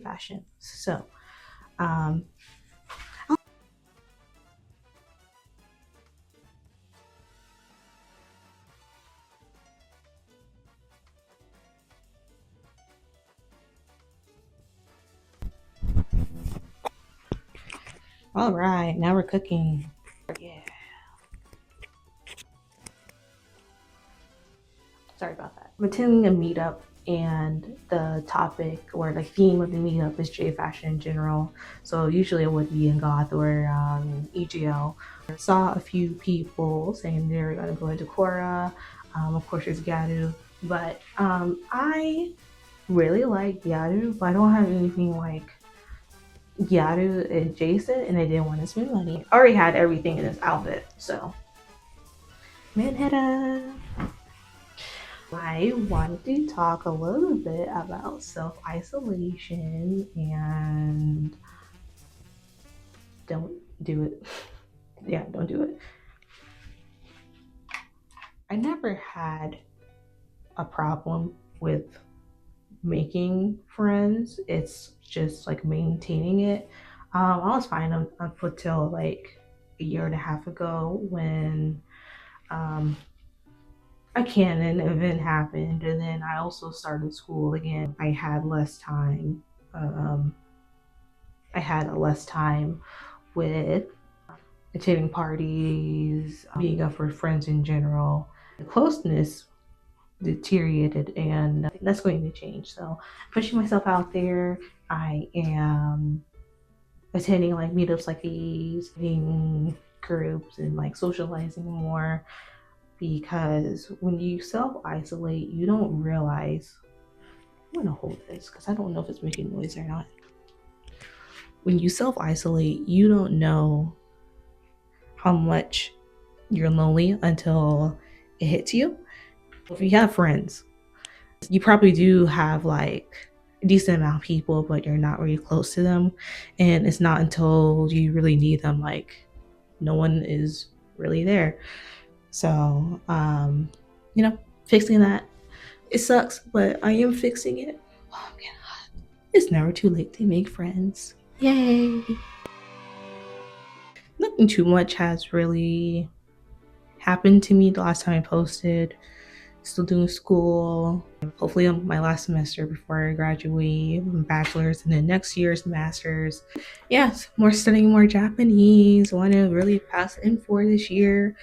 fashion. So, um, all right, now we're cooking. Yeah, sorry about that. I'm attending a meetup, and the topic or the theme of the meetup is J fashion in general. So usually it would be in goth or EGL. I saw a few people saying they're gonna go into Cora. Of course, there's Gadu, but I really like Gadu, but I don't have anything like Gyaru adjacent, and I didn't want to spend money. I already had everything in this outfit, so Manhattan. I wanted to talk a little bit about self isolation and don't do it. Yeah, don't do it. I never had a problem with making friends. It's just like maintaining it. I was fine up until like a year and a half ago when um, a canon event happened, and then I also started school again. I had less time. Um, I had a less time with attending parties, being up for friends in general. The closeness deteriorated, and that's going to change. So, pushing myself out there, I am attending like meetups like these, meeting groups, and like socializing more. Because when you self isolate, you don't realize. I'm gonna hold this because I don't know if it's making noise or not. When you self isolate, you don't know how much you're lonely until it hits you. If you have friends, you probably do have like a decent amount of people, but you're not really close to them. And it's not until you really need them, like, no one is really there. So, fixing that. It sucks, but I am fixing it. Oh, I'm getting hot. It's never too late to make friends. Yay! Nothing too much has really happened to me the last time I posted. Still doing school. Hopefully, I'm my last semester before I graduate, bachelor's, and then next year's master's. Yes, more studying more Japanese. I want to really pass N4 this year.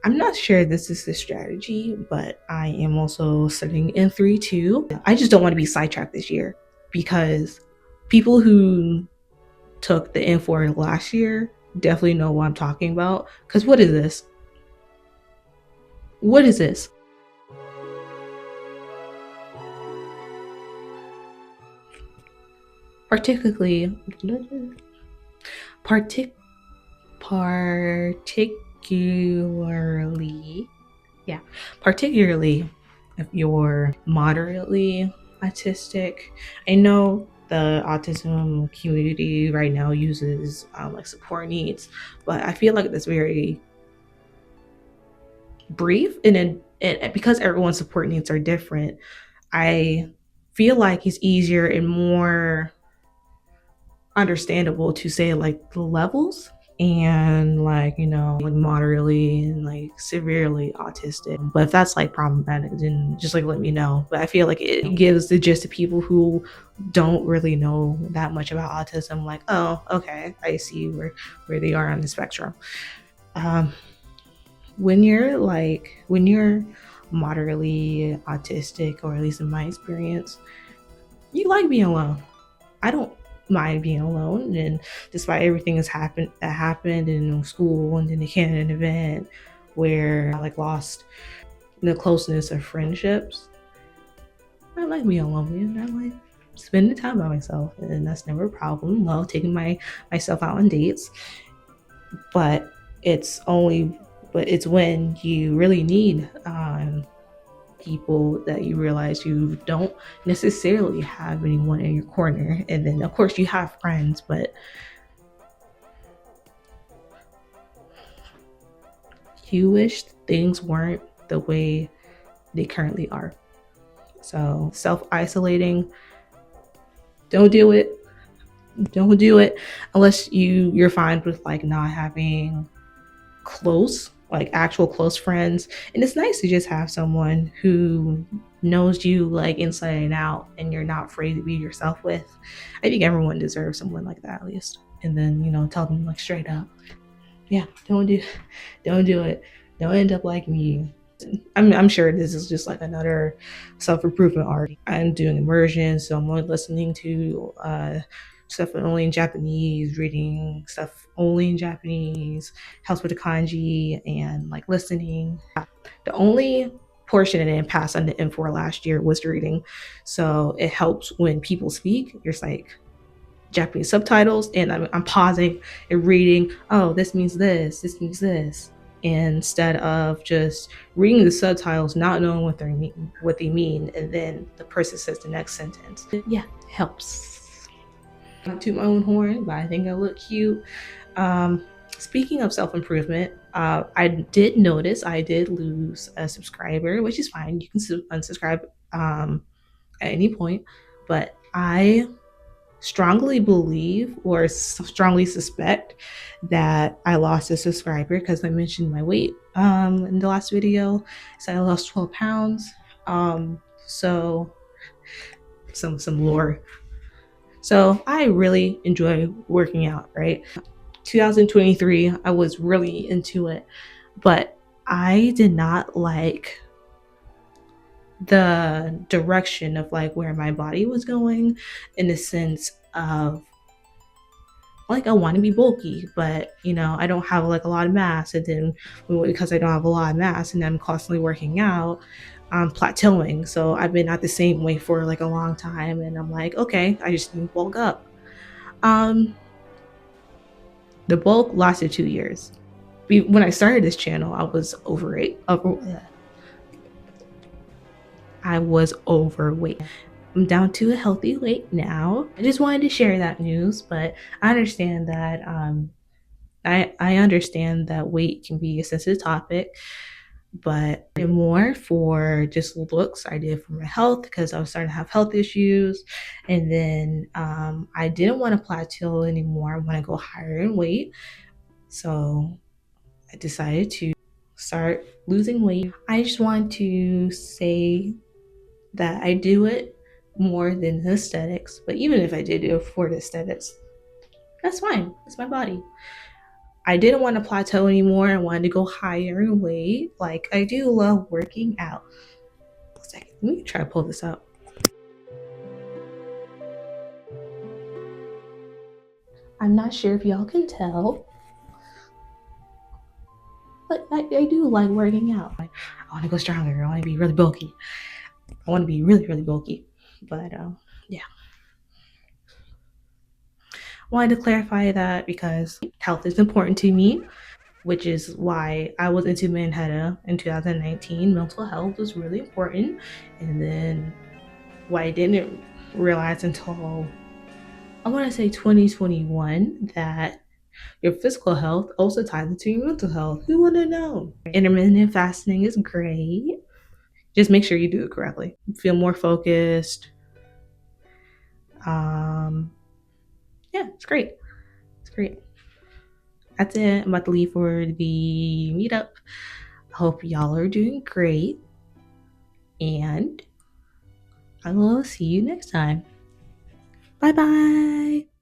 I'm not sure this is the strategy, but I am also studying N3 too. I just don't want to be sidetracked this year because people who took the N4 last year definitely know what I'm talking about. Because what is this? What is this? Particularly, partic, particularly, yeah, particularly if you're moderately autistic. I know the autism community right now uses like support needs, but I feel like that's very brief, and then and because everyone's support needs are different, I feel like it's easier and more understandable to say like the levels, and like, like moderately and like severely autistic. But if that's like problematic, then just like let me know. But I feel like it gives the gist to people who don't really know that much about autism, like, oh, okay, I see where they are on the spectrum. um when you're moderately autistic, or at least in my experience, you like being alone. I don't mind being alone, and despite everything that happened in school and in the canon event, where I like lost the closeness of friendships, I like being alone, and I like spending time by myself, and that's never a problem. Love taking myself out on dates, but it's when you really need people that you realize you don't necessarily have anyone in your corner. And then of course you have friends, but you wish things weren't the way they currently are. So self-isolating, Don't do it. Don't do it unless you're fine with like not having close, like actual close friends. And it's nice to just have someone who knows you like inside and out and you're not afraid to be yourself with. I think everyone deserves someone like that at least. And then, tell them like straight up, yeah, don't do it. Don't end up like me. I'm sure this is just like another self improvement art. I'm doing immersion, so I'm only listening to stuff only in Japanese, reading stuff only in Japanese, helps with the kanji, and like listening. The only portion I didn't pass on the M4 last year was reading, so it helps when people speak. You're just like Japanese subtitles, and I'm pausing and reading. Oh, this means this. This means this. Instead of just reading the subtitles, not knowing what they mean, and then the person says the next sentence. Yeah, it helps. Not to my own horn, but I think I look cute. Um, Speaking of self improvement, I did notice I did lose a subscriber, which is fine. You can unsubscribe at any point, but I strongly believe or strongly suspect that I lost a subscriber because I mentioned my weight in the last video. So I lost 12 pounds. So some lore. So I really enjoy working out, right? 2023, I was really into it, but I did not like the direction of like where my body was going, in the sense of like I want to be bulky, but I don't have like a lot of mass, and then because I don't have a lot of mass and I'm constantly working out, I'm plateauing. So I've been at the same weight for like a long time, and I'm like, okay, I just need to bulk up. Um, the bulk lasted 2 years. When I started this channel, I was overweight. I was overweight. I'm down to a healthy weight now. I just wanted to share that news, but I understand that I understand that weight can be a sensitive topic, but I did more for just looks. I did for my health because I was starting to have health issues, and then I didn't want to plateau anymore. I want to go higher in weight, so I decided to start losing weight. I just want to say that I do it more than the aesthetics, but even if I did do it for the aesthetics, that's fine. It's my body. I didn't want to plateau anymore. I wanted to go higher in weight. Like, I do love working out. A second, let me try to pull this up. I'm not sure if y'all can tell, but I do like working out. I want to go stronger. I want to be really bulky. I want to be really, really bulky. But yeah. Wanted to clarify that because health is important to me, which is why I was into Manhattan in 2019. Mental health was really important. And then what I didn't realize until, I want to say 2021, that your physical health also ties into your mental health. Who would have known? Intermittent fasting is great. Just make sure you do it correctly. Feel more focused. Yeah, it's great. It's great. That's it. I'm about to leave for the meetup. Hope y'all are doing great. And I will see you next time. Bye bye.